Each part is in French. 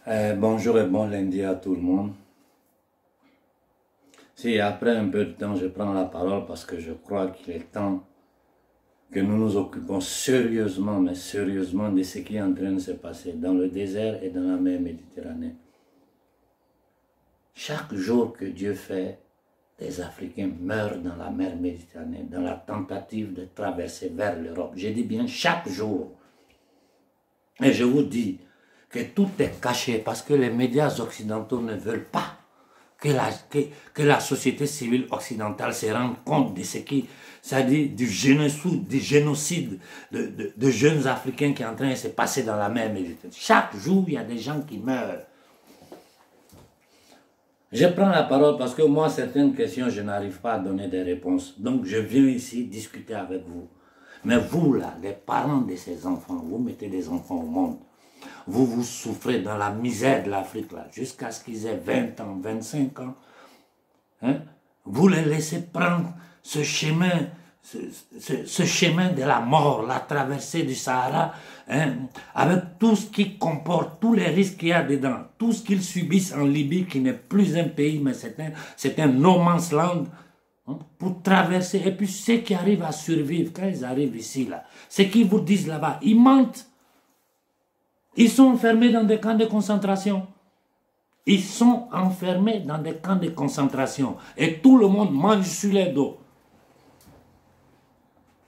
Bonjour et bon lundi à tout le monde. Si après un peu de temps je prends la parole parce que je crois qu'il est temps que nous nous occupons sérieusement, mais sérieusement de ce qui est en train de se passer dans le désert et dans la mer Méditerranée. Chaque jour que Dieu fait, des Africains meurent dans la mer Méditerranée, dans la tentative de traverser vers l'Europe. Je dis bien chaque jour. Et je vous dis que tout est caché parce que les médias occidentaux ne veulent pas que la société civile occidentale se rende compte de ce qui, c'est-à-dire du génocide de jeunes Africains qui est en train de se passer dans la mer Méditerranée. Chaque jour, il y a des gens qui meurent. Je prends la parole parce que moi, certaines questions, je n'arrive pas à donner des réponses. Donc, je viens ici discuter avec vous. Mais vous, là, les parents de ces enfants, vous mettez des enfants au monde. Vous souffrez dans la misère de l'Afrique, là, jusqu'à ce qu'ils aient 20 ans, 25 ans. Hein? Vous les laissez prendre ce chemin, ce chemin de la mort, la traversée du Sahara, hein, avec tout ce qui comporte, tous les risques qu'il y a dedans, tout ce qu'ils subissent en Libye, qui n'est plus un pays, mais c'est un no man's land, hein, pour traverser. Et puis ceux qui arrivent à survivre, quand ils arrivent ici, là, ce qu'ils vous disent là-bas, ils mentent. Ils sont enfermés dans des camps de concentration. Ils sont enfermés dans des camps de concentration. Et tout le monde mange sur les dos.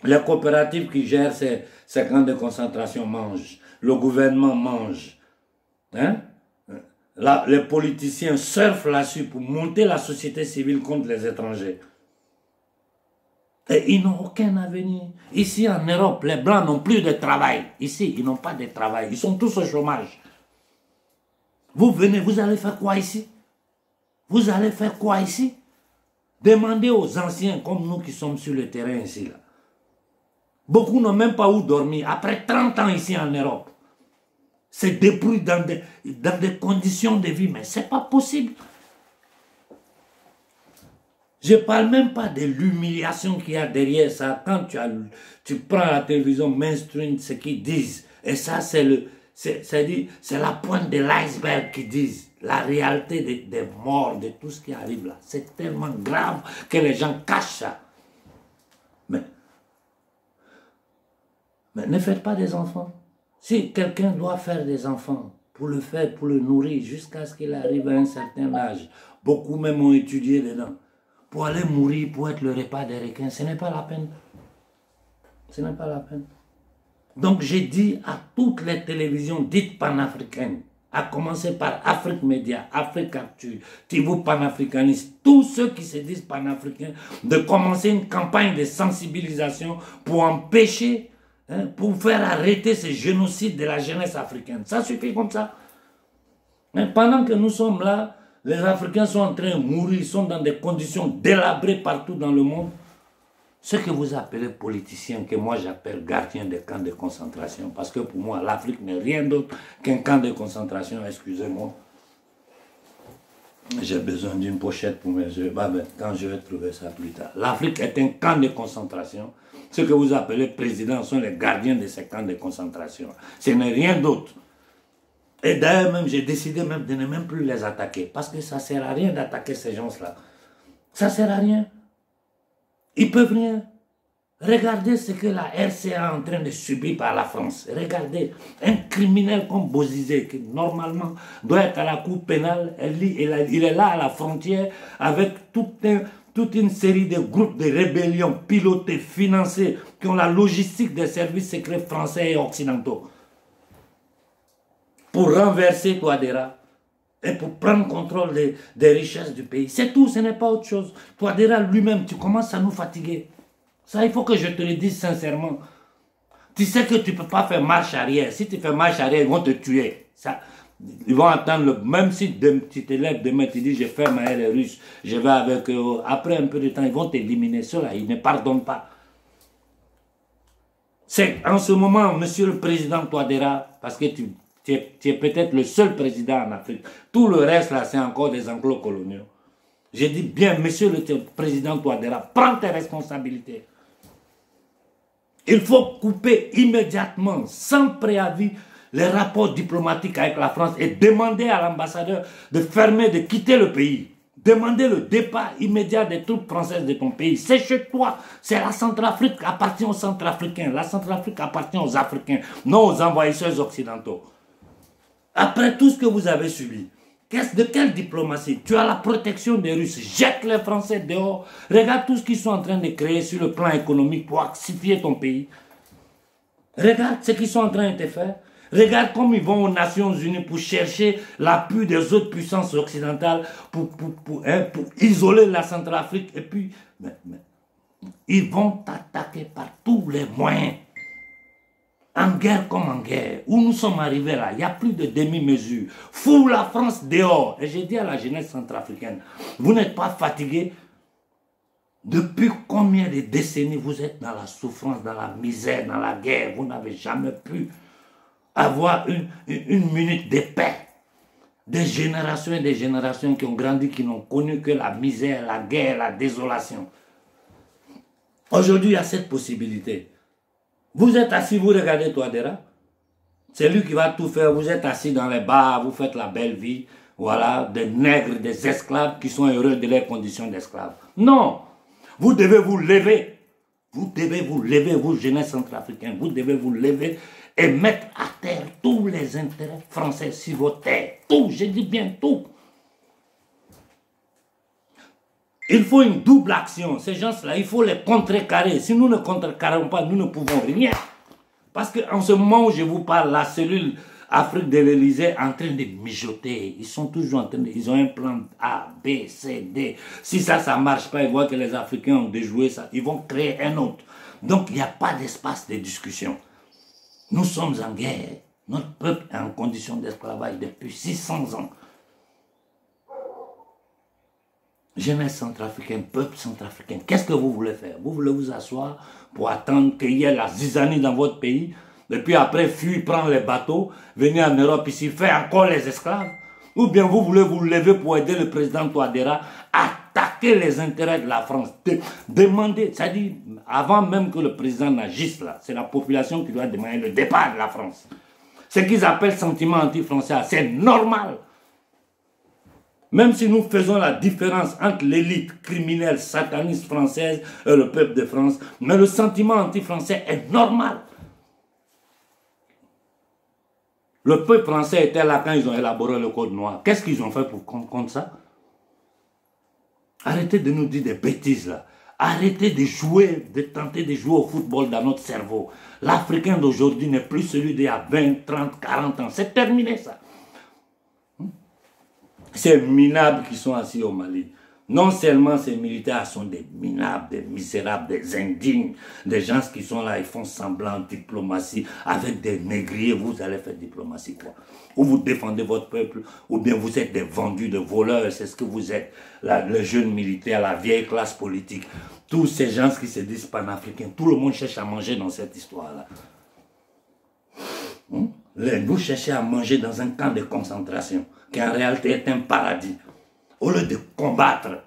Les coopératives qui gèrent ces camps de concentration mangent. Le gouvernement mange. Hein? Les politiciens surfent là-dessus pour monter la société civile contre les étrangers. Et ils n'ont aucun avenir. Ici en Europe, les Blancs n'ont plus de travail. Ici, ils n'ont pas de travail. Ils sont tous au chômage. Vous venez, vous allez faire quoi ici? Vous allez faire quoi ici? Demandez aux anciens comme nous qui sommes sur le terrain ici. Là. Beaucoup n'ont même pas où dormir. Après 30 ans ici en Europe, c'est débrouillé dans des conditions de vie. Mais ce n'est pas possible. Je ne parle même pas de l'humiliation qu'il y a derrière ça. Quand tu prends la télévision mainstream, ce qu'ils disent, et ça c'est la pointe de l'iceberg qu'ils disent. La réalité des morts, de tout ce qui arrive là. C'est tellement grave que les gens cachent ça. Mais ne faites pas des enfants. Si quelqu'un doit faire des enfants, pour le faire, pour le nourrir, jusqu'à ce qu'il arrive à un certain âge, beaucoup même ont étudié dedans. Pour aller mourir, pour être le repas des requins, ce n'est pas la peine. Ce n'est pas la peine. Donc j'ai dit à toutes les télévisions dites panafricaines, à commencer par Afrique Média, Afrique Actu, Tivou panafricaniste, tous ceux qui se disent panafricains, de commencer une campagne de sensibilisation pour empêcher, hein, pour faire arrêter ce génocide de la jeunesse africaine. Ça suffit comme ça. Mais pendant que nous sommes là, les Africains sont en train de mourir, ils sont dans des conditions délabrées partout dans le monde. Ce que vous appelez politiciens, que moi j'appelle gardiens des camps de concentration, parce que pour moi, l'Afrique n'est rien d'autre qu'un camp de concentration, excusez-moi. J'ai besoin d'une pochette pour mes yeux, quand je vais trouver ça plus tard. L'Afrique est un camp de concentration. Ce que vous appelez présidents sont les gardiens de ces camps de concentration. Ce n'est rien d'autre. Et d'ailleurs, même, j'ai décidé même de ne même plus les attaquer. Parce que ça ne sert à rien d'attaquer ces gens-là. Ça ne sert à rien. Ils ne peuvent rien. Regardez ce que la RCA est en train de subir par la France. Regardez, un criminel comme Bozizé, qui normalement doit être à la cour pénale, il est là à la frontière avec toute une série de groupes de rébellion pilotés, financés, qui ont la logistique des services secrets français et occidentaux. Pour renverser Touadéra et pour prendre contrôle des richesses du pays. C'est tout, ce n'est pas autre chose. Touadéra lui-même, tu commences à nous fatiguer. Ça, il faut que je te le dise sincèrement. Tu sais que tu ne peux pas faire marche arrière. Si tu fais marche arrière, ils vont te tuer. Ça, ils vont attendre, même si tu te lèves demain, tu dis, je ferme les Russes, je vais avec eux. Après un peu de temps, ils vont t'éliminer. Ceux-là, ils ne pardonnent pas. C'est en ce moment, monsieur le président Touadéra, parce que tu es peut-être le seul président en Afrique. Tout le reste, là, c'est encore des enclos coloniaux. J'ai dit bien, monsieur le président Touadéra, prends tes responsabilités. Il faut couper immédiatement, sans préavis, les rapports diplomatiques avec la France et demandez à l'ambassadeur de fermer, de quitter le pays. Demandez le départ immédiat des troupes françaises de ton pays. C'est chez toi. C'est la Centrafrique qui appartient aux Centrafricains. La Centrafrique appartient aux Africains, non aux envahisseurs occidentaux. Après tout ce que vous avez subi, de quelle diplomatie? Tu as la protection des Russes. Jette les Français dehors. Regarde tout ce qu'ils sont en train de créer sur le plan économique pour asphyxier ton pays. Regarde ce qu'ils sont en train de te faire. Regarde comme ils vont aux Nations Unies pour chercher l'appui des autres puissances occidentales pour isoler la Centrafrique. Et puis, ils vont t'attaquer par tous les moyens. En guerre comme en guerre. Où nous sommes arrivés là, il n'y a plus de demi-mesure. Fous la France dehors. Et j'ai dit à la jeunesse centrafricaine, vous n'êtes pas fatigués? Depuis combien de décennies vous êtes dans la souffrance, dans la misère, dans la guerre? Vous n'avez jamais pu avoir une minute de paix. Des générations et des générations qui ont grandi, qui n'ont connu que la misère, la guerre, la désolation. Aujourd'hui, il y a cette possibilité. Vous êtes assis, vous regardez Touadéra. C'est lui qui va tout faire. Vous êtes assis dans les bars, vous faites la belle vie. Voilà, des nègres, des esclaves qui sont heureux de leurs conditions d'esclaves. Non! Vous devez vous lever. Vous devez vous lever, vous jeunesse centrafricains. Vous devez vous lever et mettre à terre tous les intérêts français sur vos terres. Tout, je dis bien tout. Il faut une double action. Ces gens-là, il faut les contrecarrer. Si nous ne contrecarrons pas, nous ne pouvons rien. Parce qu'en ce moment où je vous parle, la cellule Afrique de l'Élysée est en train de mijoter. Ils sont toujours en train de... Ils ont un plan A, B, C, D. Si ça ne marche pas, ils voient que les Africains ont déjoué ça. Ils vont créer un autre. Donc, il n'y a pas d'espace de discussion. Nous sommes en guerre. Notre peuple est en condition d'esclavage depuis 600 ans. Jeunesse centrafricaine, peuple centrafricain, qu'est-ce que vous voulez faire? Vous voulez vous asseoir pour attendre qu'il y ait la zizanie dans votre pays, et puis après fuir, prendre les bateaux, venir en Europe ici, faire encore les esclaves? Ou bien vous voulez vous lever pour aider le président Touadéra à attaquer les intérêts de la France? Demander, c'est-à-dire, avant même que le président n'agisse là, c'est la population qui doit demander le départ de la France. Ce qu'ils appellent sentiment anti-français, c'est normal. Même si nous faisons la différence entre l'élite criminelle sataniste française et le peuple de France, mais le sentiment anti-français est normal. Le peuple français était là quand ils ont élaboré le code noir. Qu'est-ce qu'ils ont fait pour contre ça? Arrêtez de nous dire des bêtises là. Arrêtez de jouer, de tenter de jouer au football dans notre cerveau. L'Africain d'aujourd'hui n'est plus celui d'il y a 20, 30, 40 ans. C'est terminé ça. Ces minables qui sont assis au Mali, non seulement ces militaires sont des minables, des misérables, des indignes, des gens qui sont là, ils font semblant de diplomatie avec des négriers, vous allez faire diplomatie quoi? Ou vous défendez votre peuple, ou bien vous êtes des vendus, des voleurs, c'est ce que vous êtes, les jeunes militaires, la vieille classe politique, tous ces gens qui se disent panafricains, tout le monde cherche à manger dans cette histoire-là. Vous cherchez à manger dans un camp de concentration, qui en réalité est un paradis. Au lieu de combattre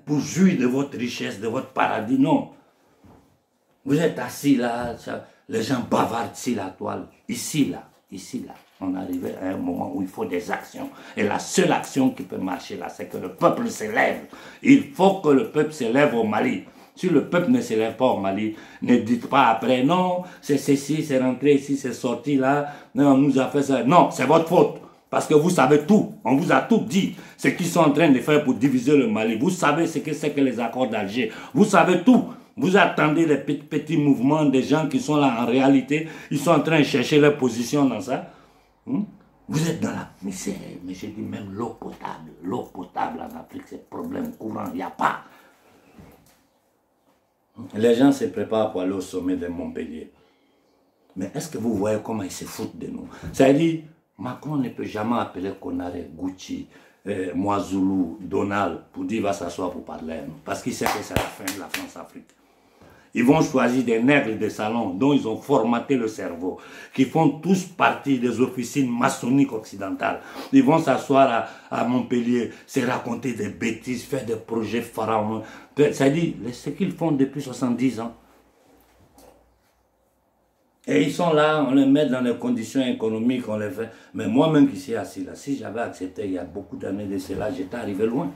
pour jouir de votre richesse, de votre paradis, non. Vous êtes assis là, les gens bavardent ici la toile, ici là. On arrive à un moment où il faut des actions. Et la seule action qui peut marcher là, c'est que le peuple se lève. Il faut que le peuple se lève au Mali. Si le peuple ne se lève pas au Mali, ne dites pas après, non, c'est ceci, c'est rentré ici, c'est sorti là, non, on nous a fait ça. Non, c'est votre faute. Parce que vous savez tout. On vous a tout dit. Ce qu'ils sont en train de faire pour diviser le Mali. Vous savez ce que c'est que les accords d'Alger. Vous savez tout. Vous attendez les petits mouvements des gens qui sont là en réalité. Ils sont en train de chercher leur position dans ça. Vous êtes dans la misère. Mais je dis même l'eau potable. L'eau potable en Afrique, c'est problème courant. Il n'y a pas. Les gens se préparent pour aller au sommet de Montpellier. Mais est-ce que vous voyez comment ils se foutent de nous? C'est-à-dire, Macron ne peut jamais appeler Konaré, Gucci, Moizoulou, Donald pour dire va s'asseoir pour parler. Parce qu'il sait que c'est la fin de la France-Afrique. Ils vont choisir des nègres de salon dont ils ont formaté le cerveau, qui font tous partie des officines maçonniques occidentales. Ils vont s'asseoir à Montpellier, se raconter des bêtises, faire des projets pharaons. C'est-à-dire ce qu'ils font depuis 70 ans. Et ils sont là, on les met dans les conditions économiques, on les fait. Mais moi-même qui suis assis là, si j'avais accepté il y a beaucoup d'années de cela, j'étais arrivé loin.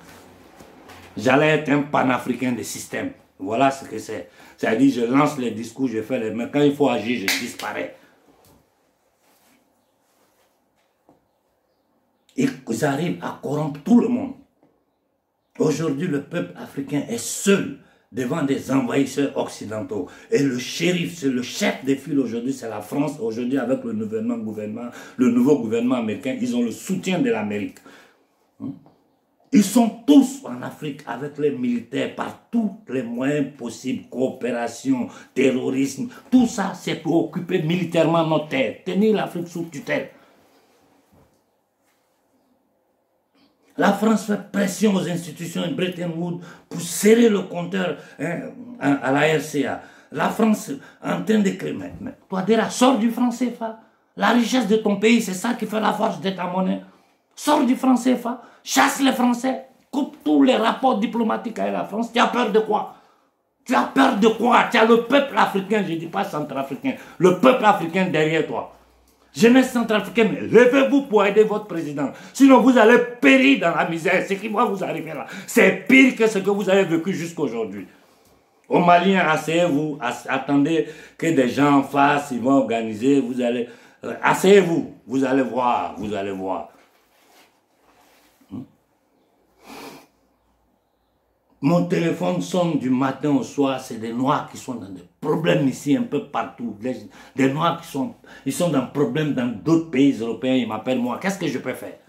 J'allais être un panafricain de système. Voilà ce que c'est. C'est-à-dire, je lance les discours, je fais les... Mais quand il faut agir, je disparais. Ils arrivent à corrompre tout le monde. Aujourd'hui, le peuple africain est seul devant des envahisseurs occidentaux. Et le shérif, c'est le chef des files aujourd'hui, c'est la France. Aujourd'hui, avec le nouveau gouvernement américain, ils ont le soutien de l'Amérique. Ils sont tous en Afrique avec les militaires par tous les moyens possibles, coopération, terrorisme, tout ça c'est pour occuper militairement nos terres, tenir l'Afrique sous tutelle. La France fait pression aux institutions de Bretton Woods pour serrer le compteur à la RCA. La France est en train de créer. Mais toi, déjà, sors du franc CFA. La richesse de ton pays, c'est ça qui fait la force de ta monnaie. Sors du franc CFA, chasse les Français, coupe tous les rapports diplomatiques avec la France. Tu as peur de quoi? Tu as peur de quoi? Tu as le peuple africain, je ne dis pas centrafricain, le peuple africain derrière toi. Jeunesse centrafricaine, levez-vous pour aider votre président. Sinon, vous allez périr dans la misère. Ce qui va vous arriver là, c'est pire que ce que vous avez vécu jusqu'aujourd'hui. Aux Maliens, asseyez-vous, attendez que des gens fassent, ils vont organiser, vous allez... Asseyez-vous, vous allez voir, vous allez voir. Mon téléphone sonne du matin au soir, c'est des Noirs qui sont dans des problèmes ici, un peu partout. Des Noirs ils sont dans des problèmes dans d'autres pays européens, ils m'appellent moi. Qu'est-ce que je peux faire?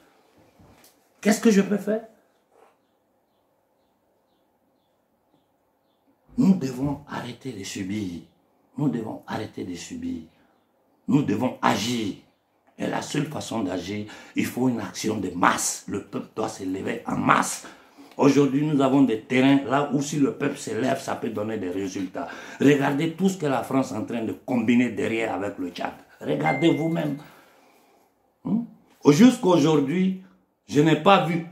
Qu'est-ce que je peux faire? Nous devons arrêter de subir. Nous devons arrêter de subir. Nous devons agir. Et la seule façon d'agir, il faut une action de masse. Le peuple doit se lever en masse. Aujourd'hui, nous avons des terrains là où si le peuple se lève, ça peut donner des résultats. Regardez tout ce que la France est en train de combiner derrière avec le Tchad. Regardez vous-même. Jusqu'aujourd'hui, je n'ai pas vu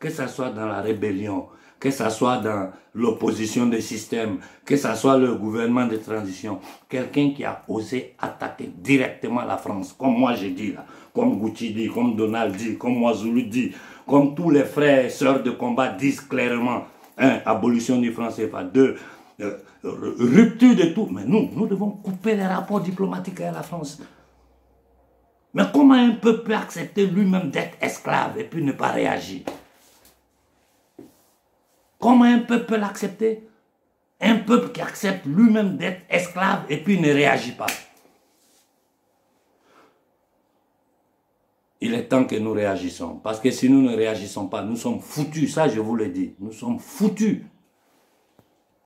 que ce soit dans la rébellion, que ce soit dans l'opposition des systèmes, que ce soit le gouvernement de transition, quelqu'un qui a osé attaquer directement la France, comme moi j'ai dit là, comme Gucci dit, comme Donald dit, comme Ouazzoulou dit, comme tous les frères et sœurs de combat disent clairement, abolition du franc CFA, rupture de tout. Mais nous devons couper les rapports diplomatiques avec la France. Mais comment un peuple peut accepter lui-même d'être esclave et puis ne pas réagir? Comment un peuple peut l'accepter? Un peuple qui accepte lui-même d'être esclave et puis ne réagit pas. Il est temps que nous réagissons. Parce que si nous ne réagissons pas, nous sommes foutus. Ça, je vous le dis. Nous sommes foutus.